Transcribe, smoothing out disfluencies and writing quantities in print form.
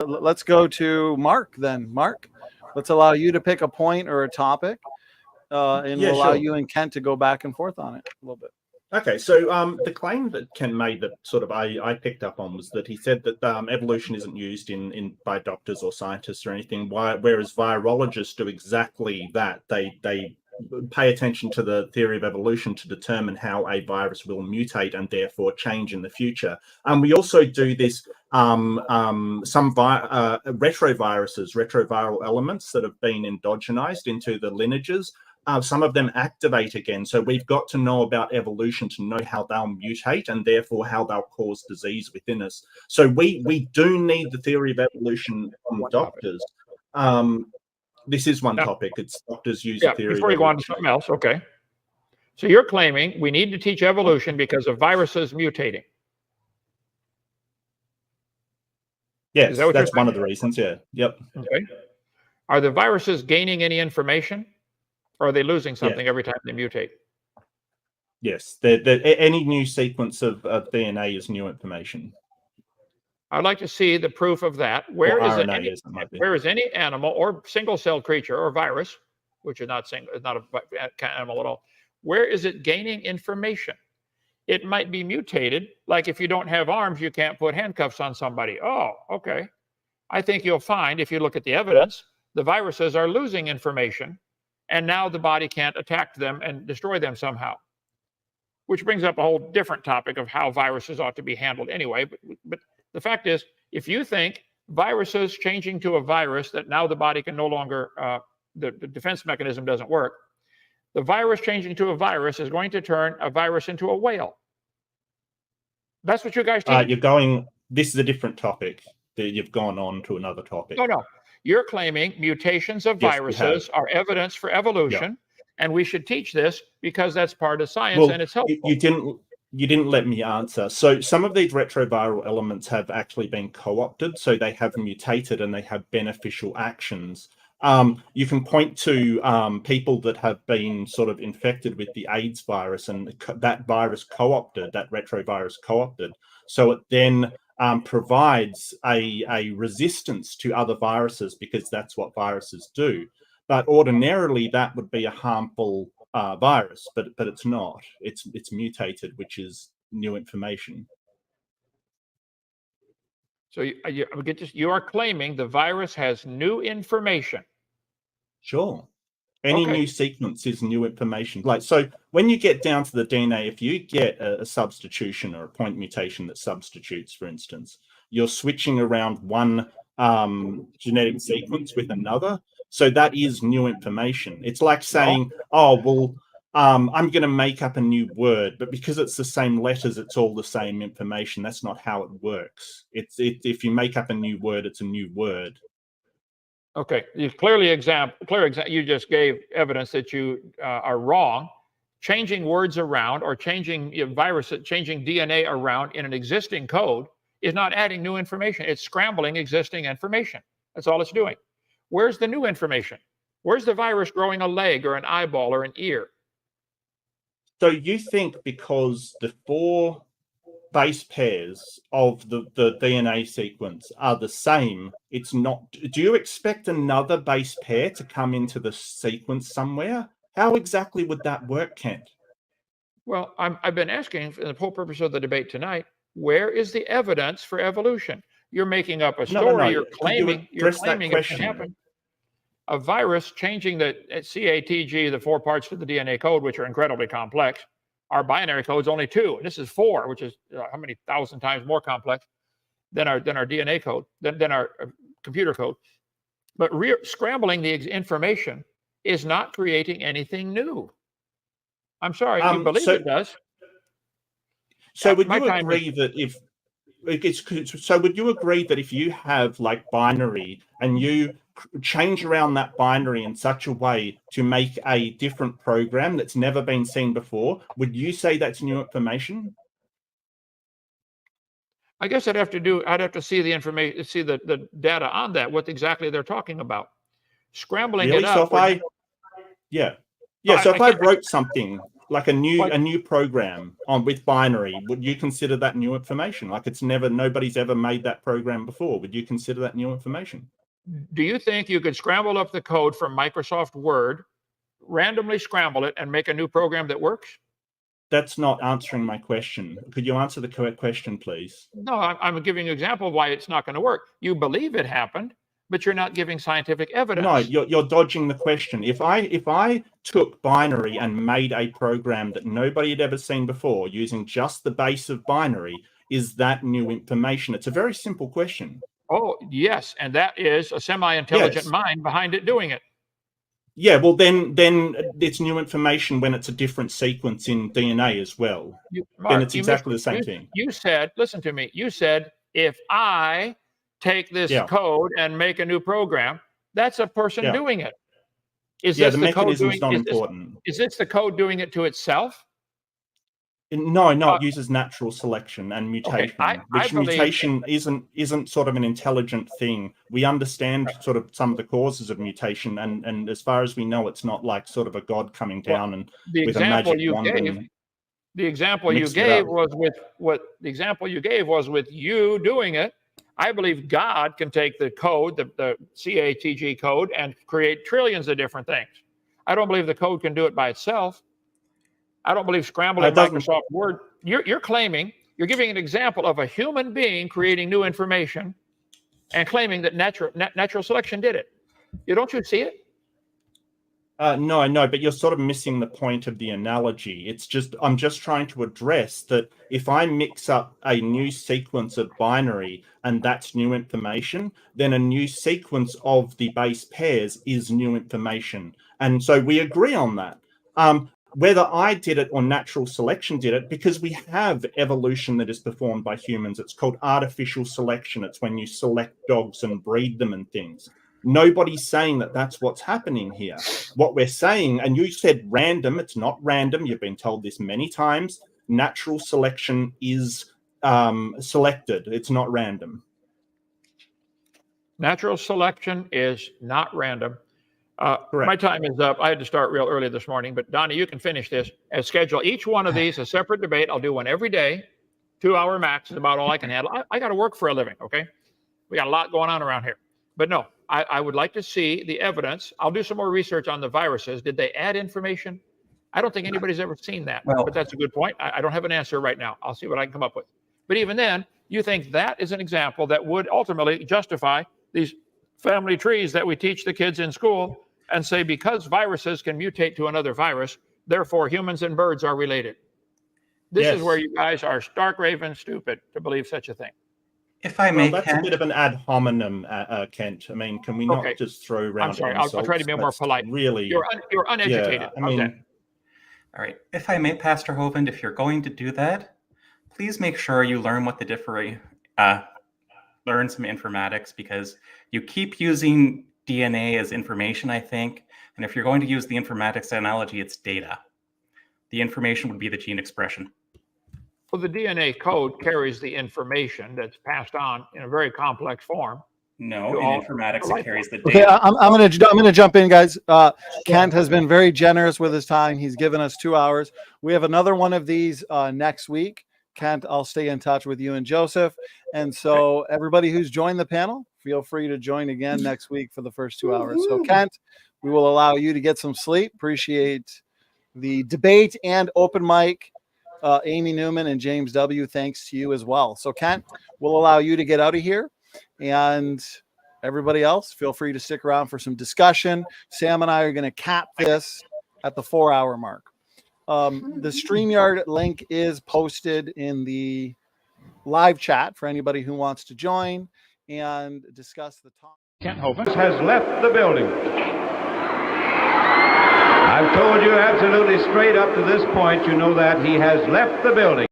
let's go to Mark then. Mark, let's allow you to pick a point or a topic, and Yeah, we'll allow sure. you and Kent to go back and forth on it a little bit. Okay, so the claim that Ken made that sort of I picked up on was that he said that evolution isn't used in by doctors or scientists or anything, whereas virologists do exactly that. They pay attention to the theory of evolution to determine how a virus will mutate and therefore change in the future. And we also do this some retroviruses, retroviral elements that have been endogenized into the lineages. Some of them activate again. So we've got to know about evolution to know how they'll mutate and therefore how they'll cause disease within us. So we do need the theory of evolution from doctors. This is one topic. It's doctors use the theory before you go on to something else, okay. So you're claiming we need to teach evolution because of viruses mutating. Yes, that's one of the reasons, yeah. Yep. Okay. Are the viruses gaining any information? Or are they losing something every time they mutate? Yes, any new sequence of DNA is new information. I'd like to see the proof of that. Where is any animal or single-celled creature or virus, which is not an animal at all, where is it gaining information? It might be mutated, like if you don't have arms, you can't put handcuffs on somebody. Oh, okay. I think you'll find, if you look at the evidence, the viruses are losing information, and now the body can't attack them and destroy them somehow, which brings up a whole different topic of how viruses ought to be handled anyway. But the fact is, if you think viruses changing to a virus that now the body can no longer, the defense mechanism doesn't work, the virus changing to a virus is going to turn a virus into a whale. That's what you guys teach. This is a different topic. You've gone on to another topic. No. You're claiming mutations of viruses are evidence for evolution, and we should teach this because that's part of science and it's helpful. You didn't let me answer. So some of these retroviral elements have actually been co-opted, so they have mutated and they have beneficial actions. You can point to people that have been sort of infected with the AIDS virus, and that virus co-opted, that retrovirus co-opted. So it then provides a resistance to other viruses because that's what viruses do. But ordinarily, that would be a harmful virus, but it's not. It's mutated, which is new information. So you are claiming the virus has new information. Sure. Any new sequence is new information. So when you get down to the DNA, if you get a substitution or a point mutation that substitutes, for instance, you're switching around one genetic sequence with another. So that is new information. It's like saying, I'm going to make up a new word, but because it's the same letters, it's all the same information. That's not how it works. If you make up a new word, it's a new word. Okay, you you just gave evidence that you are wrong. Changing words around or changing changing DNA around in an existing code is not adding new information. It's scrambling existing information. That's all it's doing. Where's the new information? Where's the virus growing a leg or an eyeball or an ear? So you think because the 4 base pairs of the DNA sequence are the same, it's not. Do you expect another base pair to come into the sequence somewhere? How exactly would that work, Kent? Well, I've been asking, for the whole purpose of the debate tonight, where is the evidence for evolution? You're making up a story. No. You're claiming it can happen. A virus changing the CATG, the 4 parts to the DNA code, which are incredibly complex. Our binary code's only 2. This is 4, which is how many thousand times more complex than our DNA code, than our computer code. But scrambling the information is not creating anything new. I'm sorry, you believe it does. So would you agree that if you have like binary and you change around that binary in such a way to make a different program that's never been seen before, would you say that's new information? I guess I'd have to see the information, see the data on that, what exactly they're talking about. Scrambling it up. So if I wrote something like a new program with binary, would you consider that new information? Like nobody's ever made that program before. Would you consider that new information? Do you think you could scramble up the code from Microsoft Word, randomly scramble it, and make a new program that works? That's not answering my question. Could you answer the correct question, please? No, I'm giving you an example of why it's not going to work. You believe it happened, but you're not giving scientific evidence. No, you're dodging the question. If I took binary and made a program that nobody had ever seen before using just the base of binary, is that new information? It's a very simple question. Oh, yes, and that is a semi-intelligent mind behind it doing it. Yeah, well, then it's new information when it's a different sequence in DNA as well. Mark, then it's exactly the same thing. You said, listen to me, you said, if I take this code and make a new program, that's a person doing it. Is the mechanism's not important. Is this the code doing it to itself? No, it uses natural selection and mutation, which mutation isn't sort of an intelligent thing. We understand sort of some of the causes of mutation, and as far as we know, it's not like sort of a god coming down and with a magic wand. The example you gave was with you doing it. I believe God can take the code, the CATG code, and create trillions of different things. I don't believe the code can do it by itself. I don't believe scrambling Microsoft Word. You're claiming, you're giving an example of a human being creating new information and claiming that natural selection did it. Don't you see it? No, but you're sort of missing the point of the analogy. I'm just trying to address that if I mix up a new sequence of binary and that's new information, then a new sequence of the base pairs is new information. And so we agree on that. Whether I did it or natural selection did it, because we have evolution that is performed by humans. It's called artificial selection. It's when you select dogs and breed them and things. Nobody's saying that that's what's happening here. What we're saying, and you said random, it's not random. You've been told this many times. Natural selection is selected. It's not random. Natural selection is not random. My time is up. I had to start real early this morning, but Donnie, you can finish this and schedule each one of these a separate debate. I'll do one every day. 2-hour max is about all I can handle. I got to work for a living, okay? We got a lot going on around here. But no, I would like to see the evidence. I'll do some more research on the viruses. Did they add information? I don't think anybody's ever seen that, but that's a good point. I don't have an answer right now. I'll see what I can come up with. But even then, you think that is an example that would ultimately justify these family trees that we teach the kids in school and say, because viruses can mutate to another virus, therefore humans and birds are related. This is where you guys are stark raving stupid to believe such a thing. If I may, that's a bit of an ad hominem, Kent. I mean, can we not just throw around? I'm sorry. I'll try to be more polite. Really, you're uneducated. I mean, all right. If I may, Pastor Hovind, if you're going to do that, please make sure you learn what the learn some informatics, because you keep using DNA as information, I think. And if you're going to use the informatics analogy, it's data. The information would be the gene expression. Well, the DNA code carries the information that's passed on in a very complex form. No, in informatics, it carries the data. Okay, I'm gonna jump in, guys. Kent has been very generous with his time. He's given us 2 hours. We have another one of these next week. Kent, I'll stay in touch with you and Joseph. And so everybody who's joined the panel, feel free to join again next week for the first 2 hours. So Kent, we will allow you to get some sleep. Appreciate the debate and open mic. Amy Newman and James W., thanks to you as well. So Kent, we'll allow you to get out of here. And everybody else, feel free to stick around for some discussion. Sam and I are going to cap this at the 4-hour mark. The StreamYard link is posted in the live chat for anybody who wants to join and discuss the topic. Kent Hovind has left the building. I've told you absolutely straight up to this point, you know that he has left the building.